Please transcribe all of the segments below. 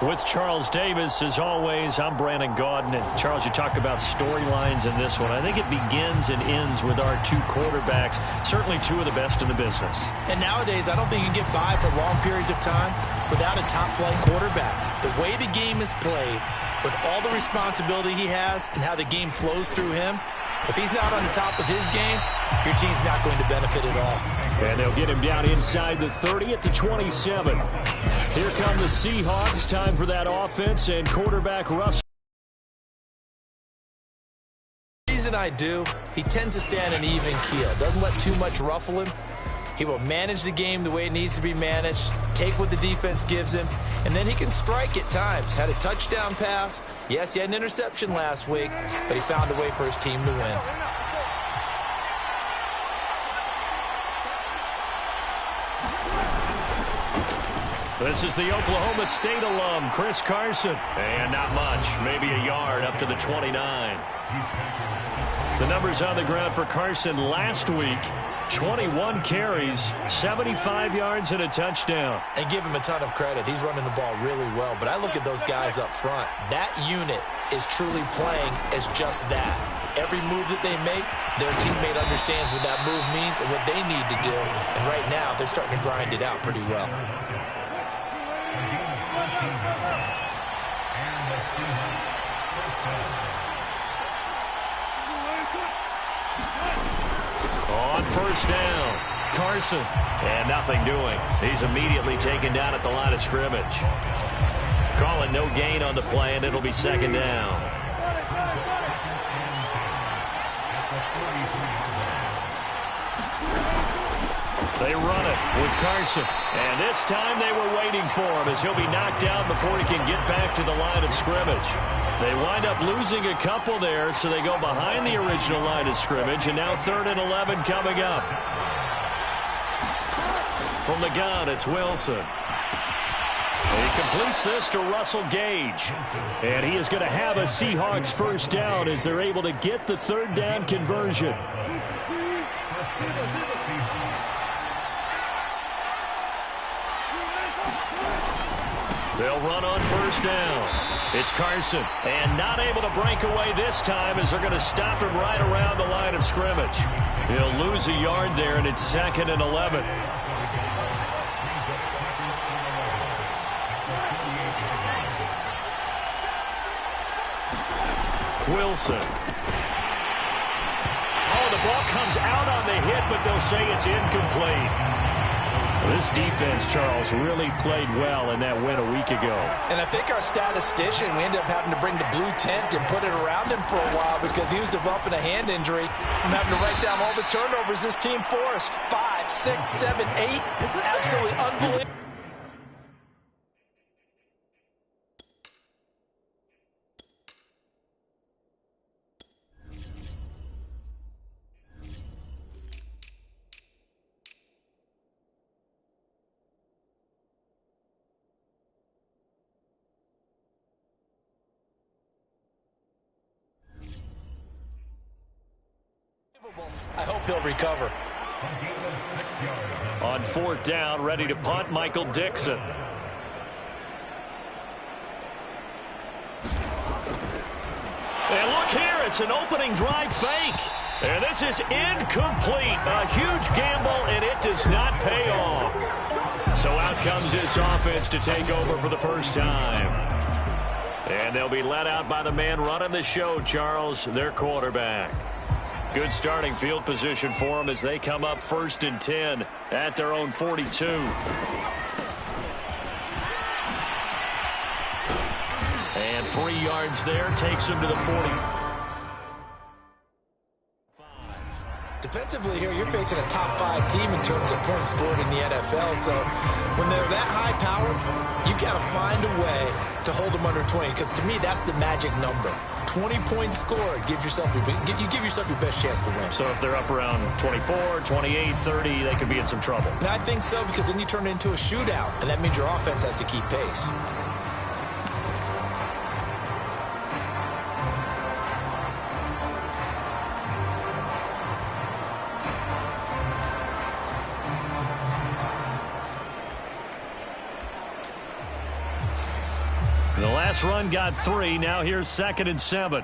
With Charles Davis, as always, I'm Brandon Gaudin. And Charles, you talk about storylines in this one. I think it begins and ends with our two quarterbacks, certainly two of the best in the business. And nowadays, I don't think you can get by for long periods of time without a top-flight quarterback. The way the game is played, with all the responsibility he has and how the game flows through him, if he's not on the top of his game, your team's not going to benefit at all. And they'll get him down inside the 30 at the 27. Here come the Seahawks. Time for that offense and quarterback Russell. The reason I do, he tends to stand an even keel. Doesn't let too much ruffle him. He will manage the game the way it needs to be managed, take what the defense gives him, and then he can strike at times. Had a touchdown pass. Yes, he had an interception last week, but he found a way for his team to win. This is the Oklahoma State alum, Chris Carson. And not much, maybe a yard up to the 29. The numbers on the ground for Carson last week, 21 carries, 75 yards and a touchdown. And give him a ton of credit. He's running the ball really well. But I look at those guys up front. That unit is truly playing as just that. Every move that they make, their teammate understands what that move means and what they need to do. And right now, they're starting to grind it out pretty well. On first down, Carson. And nothing doing. He's immediately taken down at the line of scrimmage. Calling no gain on the play, and it'll be second down. They run it with Carson. And this time they were waiting for him as he'll be knocked down before he can get back to the line of scrimmage. They wind up losing a couple there, so they go behind the original line of scrimmage, and now 3rd and 11 coming up. From the gun, it's Wilson. He completes this to Russell Gage. And he is going to have a Seahawks first down as they're able to get the 3rd down conversion. They'll run on first down. It's Carson, and not able to break away this time as they're going to stop him right around the line of scrimmage. He'll lose a yard there, and it's 2nd and 11. Wilson. Oh, the ball comes out on the hit, but they'll say it's incomplete. This defense, Charles, really played well in that win a week ago. And I think our statistician, we ended up having to bring the blue tent and put it around him for a while because he was developing a hand injury. I'm having to write down all the turnovers this team forced. 5, 6, 7, 8. Absolutely unbelievable. I hope he'll recover. On 4th down, ready to punt, Michael Dixon. And look here, it's an opening drive fake. And this is incomplete. A huge gamble, and it does not pay off. So out comes this offense to take over for the first time. And they'll be let out by the man running the show, Charles, their quarterback. Good starting field position for them as they come up 1st and 10 at their own 42. And 3 yards there takes them to the 40. Defensively here, you're facing a top 5 team in terms of points scored in the NFL. So when they're that high powered, you got to find a way to hold them under 20. Because to me, that's the magic number. 20 points scored, you give yourself your best chance to win. So if they're up around 24, 28, 30, they could be in some trouble. And I think so, because then you turn it into a shootout, and that means your offense has to keep pace. last run got 3. Now here's 2nd and 7.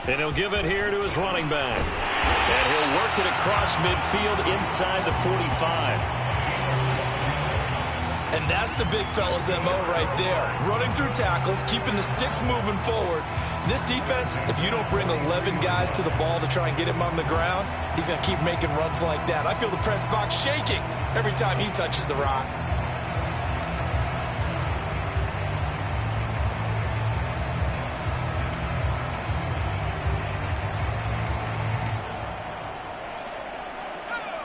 And he'll give it here to his running back. And he'll work it across midfield inside the 45. And that's the big fella's MO right there. Running through tackles, keeping the sticks moving forward. This defense, if you don't bring 11 guys to the ball to try and get him on the ground, he's going to keep making runs like that. I feel the press box shaking every time he touches the rock.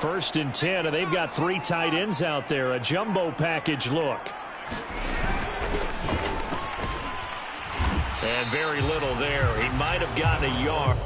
First and 10, and they've got 3 tight ends out there. A jumbo package look. And very little there. He might have gotten a yard.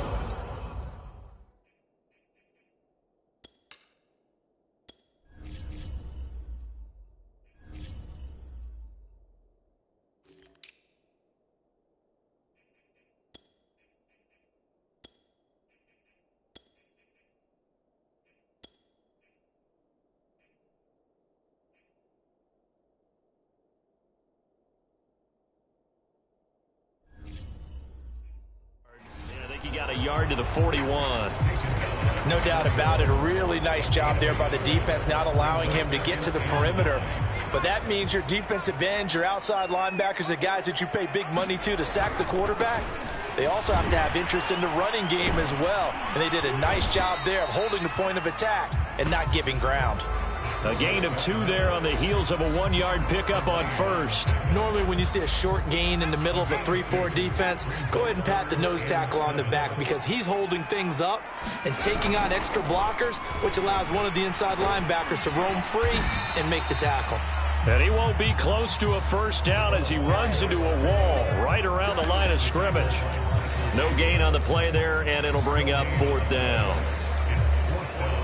Got a yard to the 41. No doubt about it. A really nice job there by the defense, not allowing him to get to the perimeter. But that means your defensive ends, your outside linebackers, the guys that you pay big money to sack the quarterback, they also have to have interest in the running game as well. And they did a nice job there of holding the point of attack and not giving ground. A gain of 2 there on the heels of a 1-yard pickup on first. Normally when you see a short gain in the middle of a 3-4 defense, go ahead and pat the nose tackle on the back because he's holding things up and taking on extra blockers, which allows one of the inside linebackers to roam free and make the tackle. And he won't be close to a first down as he runs into a wall right around the line of scrimmage. No gain on the play there, and it'll bring up 4th down.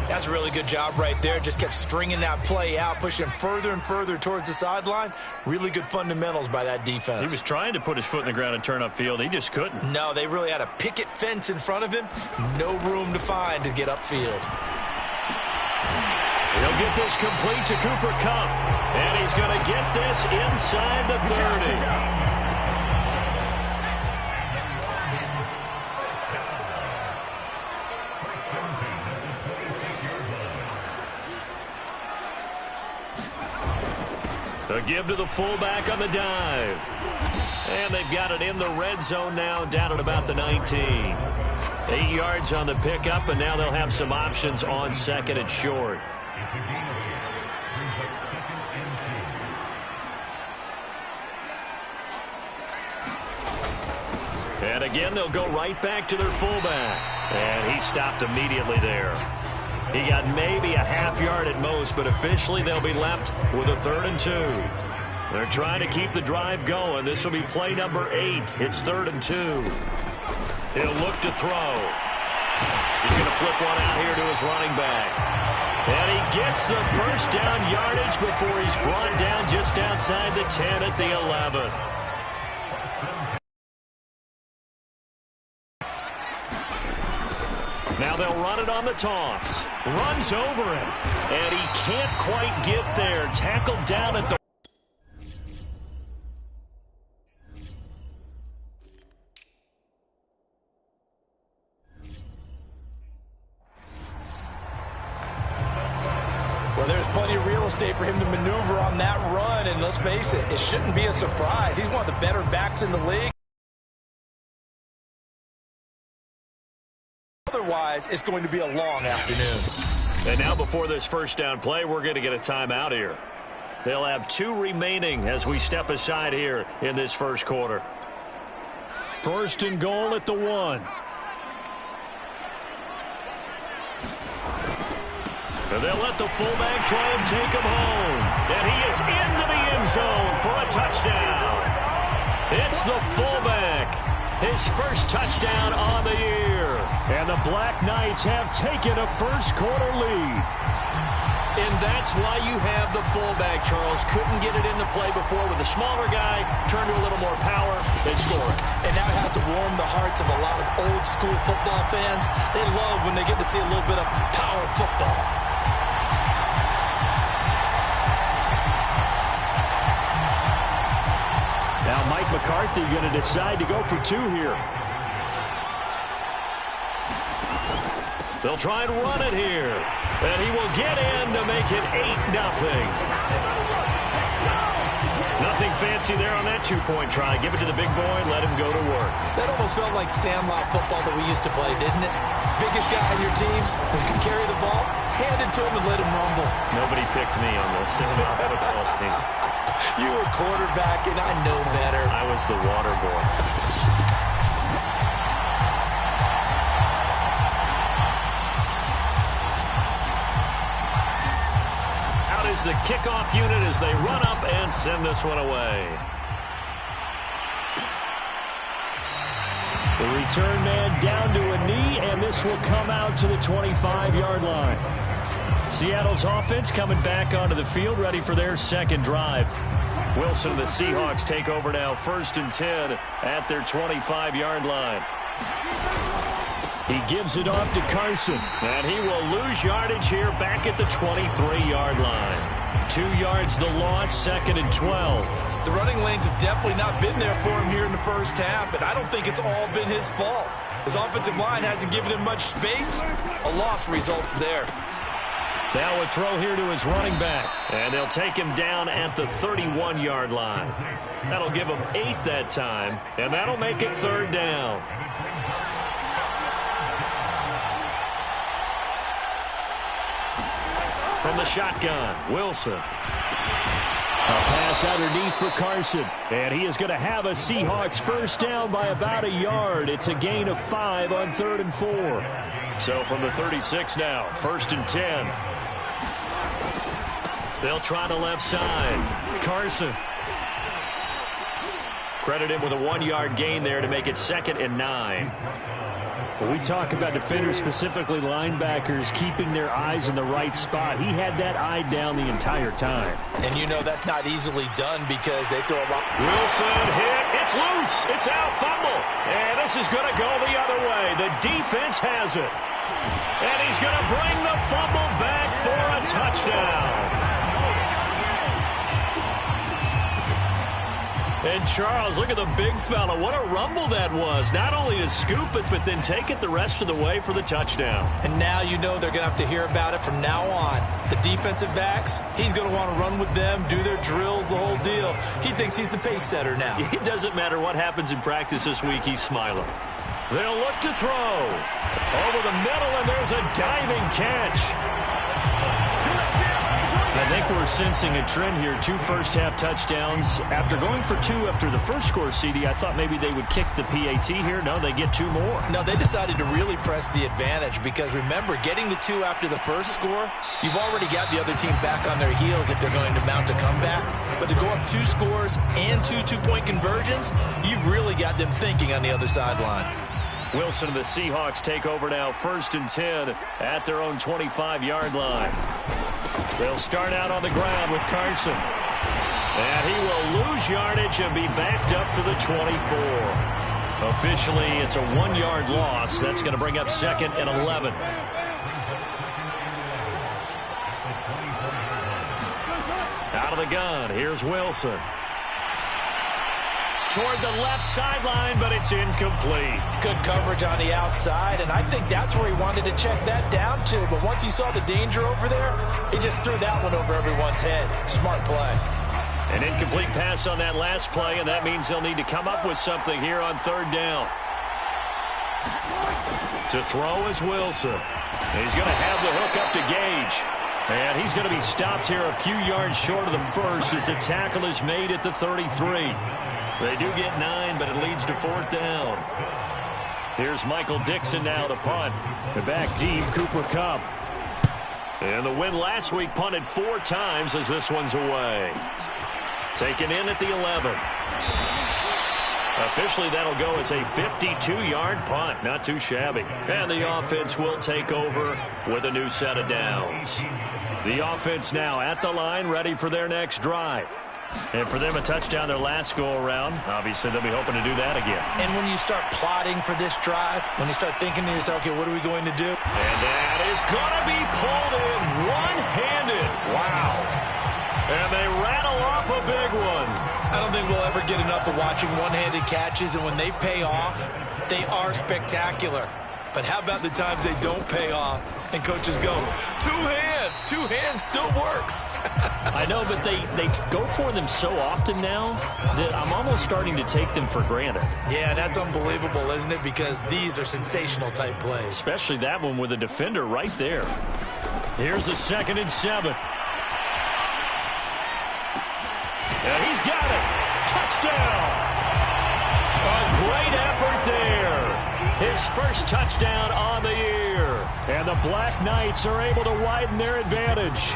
That's a really good job right there. Just kept stringing that play out, pushing him further and further towards the sideline. Really good fundamentals by that defense. He was trying to put his foot in the ground and turn upfield. He just couldn't. No, they really had a picket fence in front of him. No room to find to get upfield. He'll get this complete to Cooper Kupp. And he's going to get this inside the 30. A give to the fullback on the dive. And they've got it in the red zone now, down at about the 19. 8 yards on the pickup, and now they'll have some options on 2nd and short. And again, they'll go right back to their fullback. And he stopped immediately there. He got maybe a half yard at most, but officially they'll be left with a 3rd and 2. They're trying to keep the drive going. This will be play number 8. It's 3rd and 2. He'll look to throw. He's going to flip one out here to his running back. And he gets the first down yardage before he's brought down just outside the 10 at the 11. Now they'll run it on the toss. Runs over him. And he can't quite get there. Tackled down at the... Well, there's plenty of real estate for him to maneuver on that run. And let's face it, it shouldn't be a surprise. He's one of the better backs in the league. Otherwise, it's going to be a long afternoon. And now before this first down play, we're going to get a timeout here. They'll have 2 remaining as we step aside here in this first quarter. 1st and goal at the 1. And they'll let the fullback try and take him home. And he is into the end zone for a touchdown. It's the fullback. His first touchdown on the year. And the Black Knights have taken a first quarter lead. And that's why you have the fullback, Charles. Couldn't get it in the play before with a smaller guy. Turn to a little more power and score it. And that has to warm the hearts of a lot of old school football fans. They love when they get to see a little bit of power football. Now Mike McCarthy going to decide to go for two here. They'll try and run it here. And he will get in to make it 8-0. Nothing fancy there on that two-point try. Give it to the big boy and let him go to work. That almost felt like sandlot football that we used to play, didn't it? Biggest guy on your team who can carry the ball, hand it to him and let him rumble. Nobody picked me on the sandlot football team. You were quarterback, and I know better. I was the water boy. Is the kickoff unit as they run up and send this one away. The return man down to a knee, and this will come out to the 25-yard line. Seattle's offense coming back onto the field, ready for their second drive. Wilson and the Seahawks take over now, 1st and 10 at their 25-yard line. He gives it off to Carson, and he will lose yardage here back at the 23-yard line. 2 yards the loss, 2nd and 12. The running lanes have definitely not been there for him here in the first half, and I don't think it's all been his fault. His offensive line hasn't given him much space. A loss results there. Now a throw here to his running back, and they'll take him down at the 31-yard line. That'll give him 8 that time, and that'll make it 3rd down. From the shotgun, Wilson. A pass underneath for Carson. And he is going to have a Seahawks first down by about a yard. It's a gain of 5 on 3rd and 4. So from the 36 now, 1st and 10. They'll try the left side. Carson. Credit him with a 1-yard gain there to make it 2nd and 9. When we talk about defenders, specifically linebackers, keeping their eyes in the right spot, he had that eye down the entire time. And you know that's not easily done because they throw a lot. Wilson hit. It's loose. It's out. Fumble. And this is going to go the other way. The defense has it. And he's going to bring the fumble back for a touchdown. And Charles, look at the big fella. What a rumble that was. Not only to scoop it, but then take it the rest of the way for the touchdown. And now you know they're going to have to hear about it from now on. The defensive backs, he's going to want to run with them, do their drills, the whole deal. He thinks he's the pace setter now. It doesn't matter what happens in practice this week, he's smiling. They'll look to throw. Over the middle, and there's a diving catch. I think we're sensing a trend here. 2 first-half touchdowns. After going for 2 after the first score, CD, I thought maybe they would kick the PAT here. No, they get 2 more. No, they decided to really press the advantage because, remember, getting the 2 after the first score, you've already got the other team back on their heels if they're going to mount a comeback. But to go up 2 scores and 2 two-point conversions, you've really got them thinking on the other sideline. Wilson and the Seahawks take over now, 1st and 10 at their own 25-yard line. They'll start out on the ground with Carson. And he will lose yardage and be backed up to the 24. Officially, it's a 1-yard loss. That's going to bring up 2nd and 11. Out of the gun, here's Wilson. Toward the left sideline, but it's incomplete. Good coverage on the outside, and I think that's where he wanted to check that down to. But once he saw the danger over there, he just threw that one over everyone's head. Smart play. An incomplete pass on that last play, and that means they'll need to come up with something here on 3rd down. To throw is Wilson. He's going to have the hook up to Gage. And he's going to be stopped here a few yards short of the first as the tackle is made at the 33. They do get 9, but it leads to 4th down. Here's Michael Dixon now to punt. The back deep, Cooper Kupp. And the win last week punted 4 times as this one's away. Taken in at the 11. Officially, that'll go as a 52-yard punt. Not too shabby. And the offense will take over with a new set of downs. The offense now at the line, ready for their next drive. And for them, a touchdown their last go-around. Obviously, they'll be hoping to do that again. And when you start plotting for this drive, when you start thinking to yourself, okay, what are we going to do? And that is going to be pulled in one-handed. Wow. And they rattle off a big one. I don't think we'll ever get enough of watching one-handed catches, and when they pay off, they are spectacular. But how about the times they don't pay off and coaches go, two hands still works. I know, but they go for them so often now that I'm almost starting to take them for granted. Yeah, that's unbelievable, isn't it? Because these are sensational type plays. Especially that one with a defender right there. Here's a 2nd and 7. And he's got it. Touchdown. A great effort there. His first touchdown on the year. And the Black Knights are able to widen their advantage.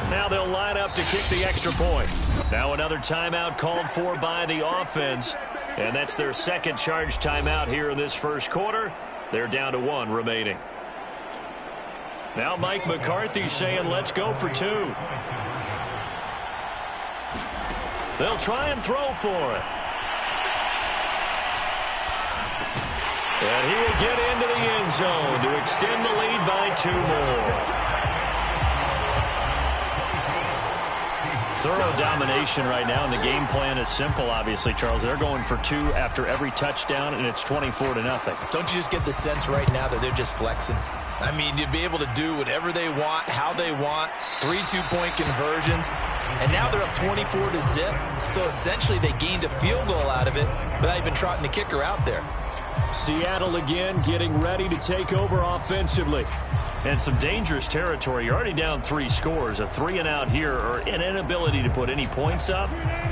Now they'll line up to kick the extra point. Now another timeout called for by the offense. And that's their second charge timeout here in this first quarter. They're down to 1 remaining. Now Mike McCarthy saying, let's go for 2. They'll try and throw for it. And he'll get into the end zone to extend the lead by 2 more. Thorough domination right now, and the game plan is simple, obviously, Charles. They're going for 2 after every touchdown, and it's 24-0. Don't you just get the sense right now that they're just flexing? I mean, you'd be able to do whatever they want, how they want, 3 two-point conversions, and now they're up 24-0. So essentially they gained a field goal out of it without even trotting the kicker out there. Seattle again getting ready to take over offensively. And some dangerous territory. You're already down 3 scores. A 3-and-out here, or an inability to put any points up.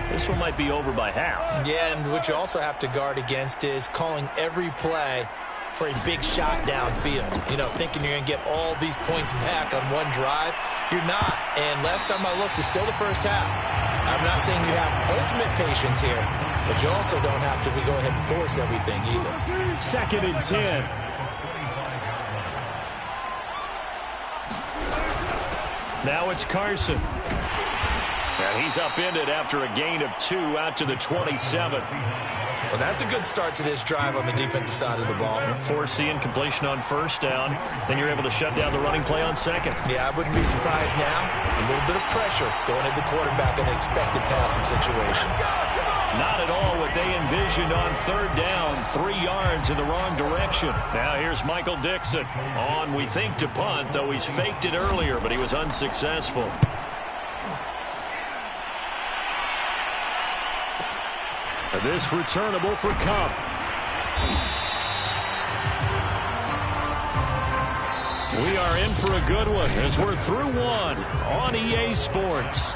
This one might be over by half. Yeah, and what you also have to guard against is calling every play for a big shot downfield. You know, thinking you're going to get all these points back on one drive. You're not. And last time I looked, it's still the first half. I'm not saying you have ultimate patience here, but you also don't have to go ahead and force everything either. 2nd and 10. Now it's Carson. And he's upended after a gain of 2 out to the 27. Well, that's a good start to this drive on the defensive side of the ball. Force the incompletion on 1st down. Then you're able to shut down the running play on 2nd. Yeah, I wouldn't be surprised now. A little bit of pressure going at the quarterback in an expected passing situation. Not at all what they envisioned on 3rd down. 3 yards in the wrong direction. Now here's Michael Dixon on, we think, to punt, though he's faked it earlier, but he was unsuccessful. This returnable for Cup. We are in for a good one as we're through 1 on EA Sports.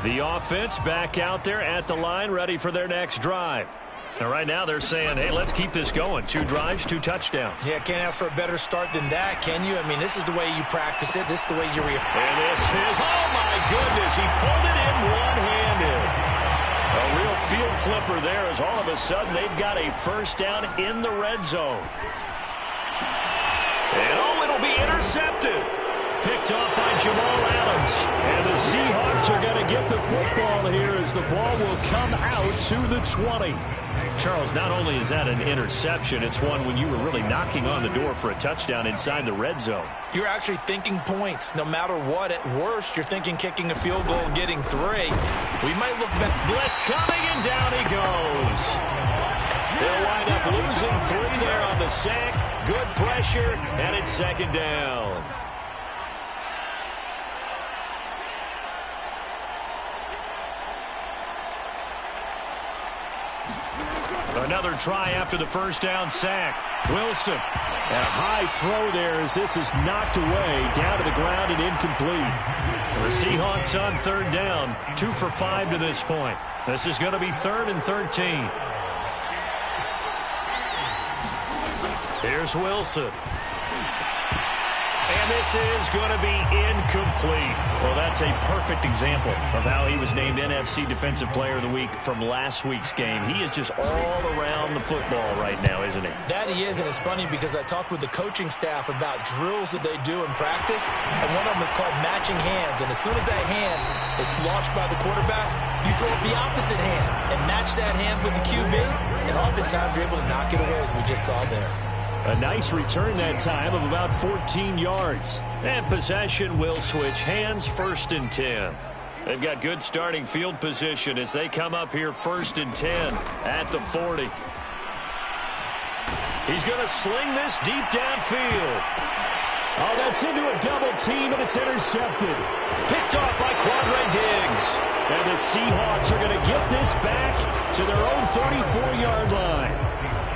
The offense back out there at the line, ready for their next drive. And right now they're saying, hey, let's keep this going. 2 drives, 2 touchdowns. Yeah, can't ask for a better start than that, can you? I mean, this is the way you practice it. This is the way you And this is, oh my goodness, he pulled it in one-handed. A real field flipper there as all of a sudden they've got a 1st down in the red zone. And oh, it'll be intercepted. Picked off by Jamal Adams. And the Seahawks are going to get the football here as the ball will come out to the 20. Charles, not only is that an interception, it's one when you were really knocking on the door for a touchdown inside the red zone. You're actually thinking points. No matter what, at worst, you're thinking kicking a field goal and getting 3. We might look back. Blitz coming, and down he goes. They'll wind up losing 3 there on the sack. Good pressure, and it's 2nd down. Another try after the 1st down sack. Wilson. And a high throw there as this is knocked away, down to the ground and incomplete. The Seahawks on 3rd down, 2 for 5 to this point. This is going to be 3rd and 13. Here's Wilson. And And this is going to be incomplete. Well, that's a perfect example of how he was named NFC Defensive Player of the Week from last week's game. He is just all around the football right now, isn't he? That he is, and it's funny because I talked with the coaching staff about drills that they do in practice, and one of them is called matching hands. And as soon as that hand is launched by the quarterback, you throw up the opposite hand and match that hand with the QB, and oftentimes you're able to knock it away, as we just saw there. A nice return that time of about 14 yards. And possession will switch hands, 1st and 10. They've got good starting field position as they come up here 1st and 10 at the 40. He's going to sling this deep downfield. Oh, that's into a double team, and it's intercepted. Picked off by Quandre Diggs. And the Seahawks are going to get this back to their own 34-yard line.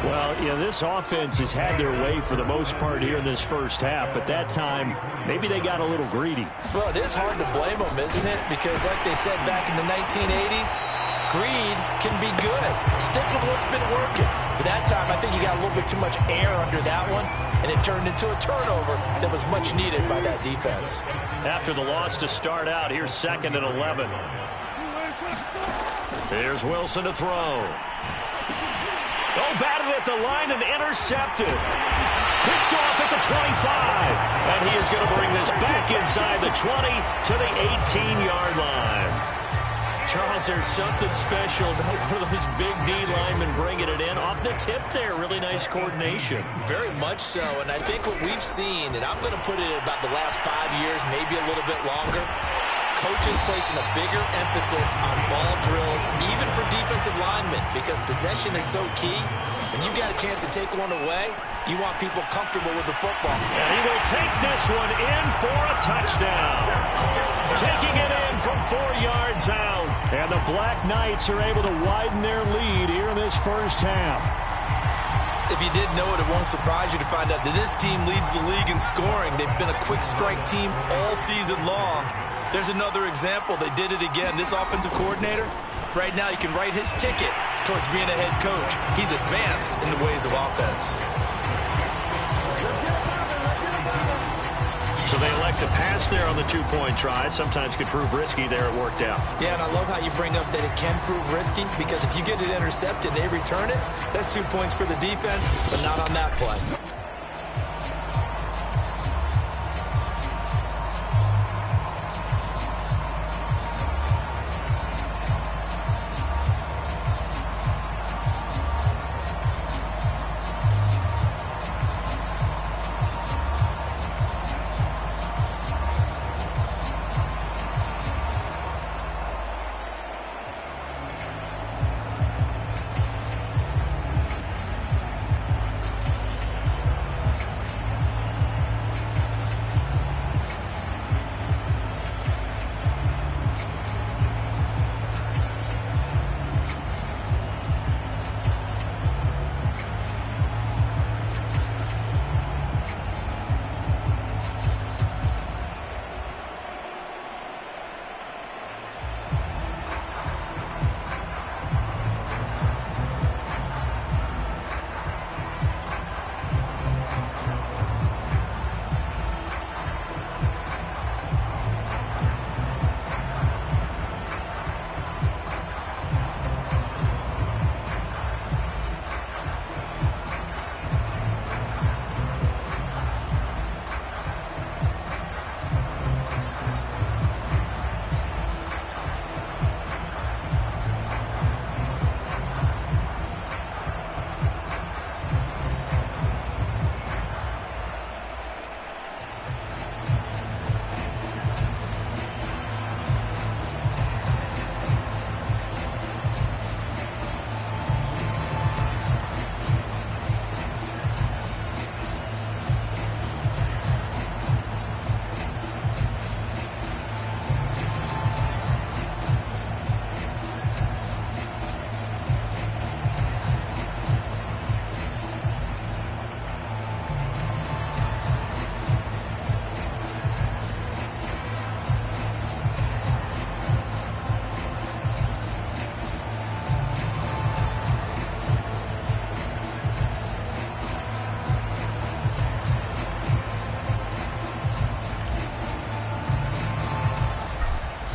Well, yeah, this offense has had their way for the most part here in this first half, but that time, maybe they got a little greedy. Well, it is hard to blame them, isn't it? Because like they said back in the 1980s, greed can be good. Stick with what's been working. But that time, I think you got a little bit too much air under that one, and it turned into a turnover that was much needed by that defense. After the loss to start out, here's 2nd and 11. Here's Wilson to throw. Oh, batted at the line and intercepted. Picked off at the 25. And he is going to bring this back inside the 20 to the 18-yard line. Charles, there's something special about one of those big D linemen bringing it in off the tip there. Really nice coordination. Very much so. And I think what we've seen, and I'm going to put it at about the last 5 years, maybe a little bit longer, coaches placing a bigger emphasis on ball drills, even for defensive linemen, because possession is so key. When you got a chance to take one away, you want people comfortable with the football. And he will take this one in for a touchdown. Taking it in from 4 yards out. And the Black Knights are able to widen their lead here in this first half. If you didn't know it, it won't surprise you to find out that this team leads the league in scoring. They've been a quick strike team all season long. There's another example. They did it again. This offensive coordinator, right now you can write his ticket towards being a head coach. He's advanced in the ways of offense. So they elect to pass there on the 2-point try. Sometimes could prove risky. There it worked out. Yeah, and I love how you bring up that it can prove risky, because if you get it intercepted and they return it, that's 2 points for the defense, but not on that play.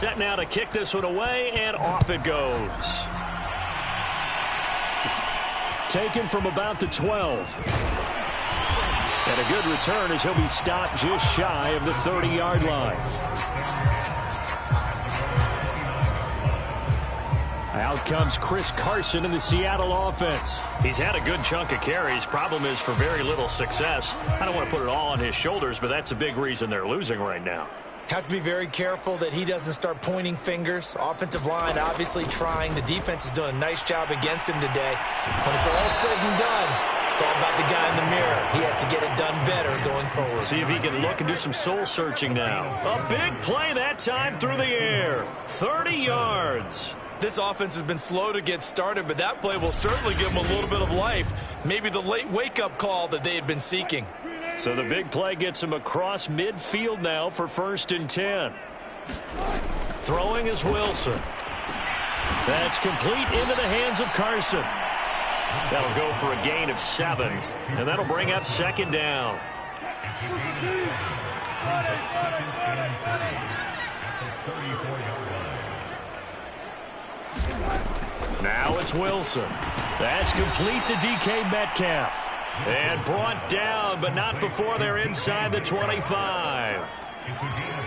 set now to kick this one away, and off it goes. Taken from about the 12. And a good return as he'll be stopped just shy of the 30-yard line. Out comes Chris Carson in the Seattle offense. He's had a good chunk of carries. Problem is for very little success. I don't want to put it all on his shoulders, but that's a big reason they're losing right now. Have to be very careful that he doesn't start pointing fingers. Offensive line obviously trying. The defense is doing a nice job against him today. When it's all said and done, it's all about the guy in the mirror. He has to get it done better going forward. See if he can look and do some soul searching now. A big play that time through the air. 30 yards. This offense has been slow to get started, but that play will certainly give them a little bit of life. Maybe the late wake-up call that they had been seeking. So the big play gets him across midfield now for 1st and 10. Throwing is Wilson. That's complete into the hands of Carson. That'll go for a gain of 7, and that'll bring up 2nd down. Now it's Wilson. That's complete to DK Metcalf. And brought down, but not before they're inside the 25.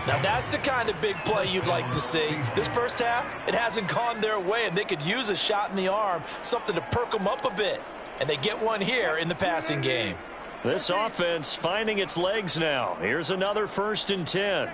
Now that's the kind of big play you'd like to see. This first half, it hasn't gone their way, and they could use a shot in the arm, something to perk them up a bit. And they get one here in the passing game. This offense finding its legs now. Here's another 1st and 10.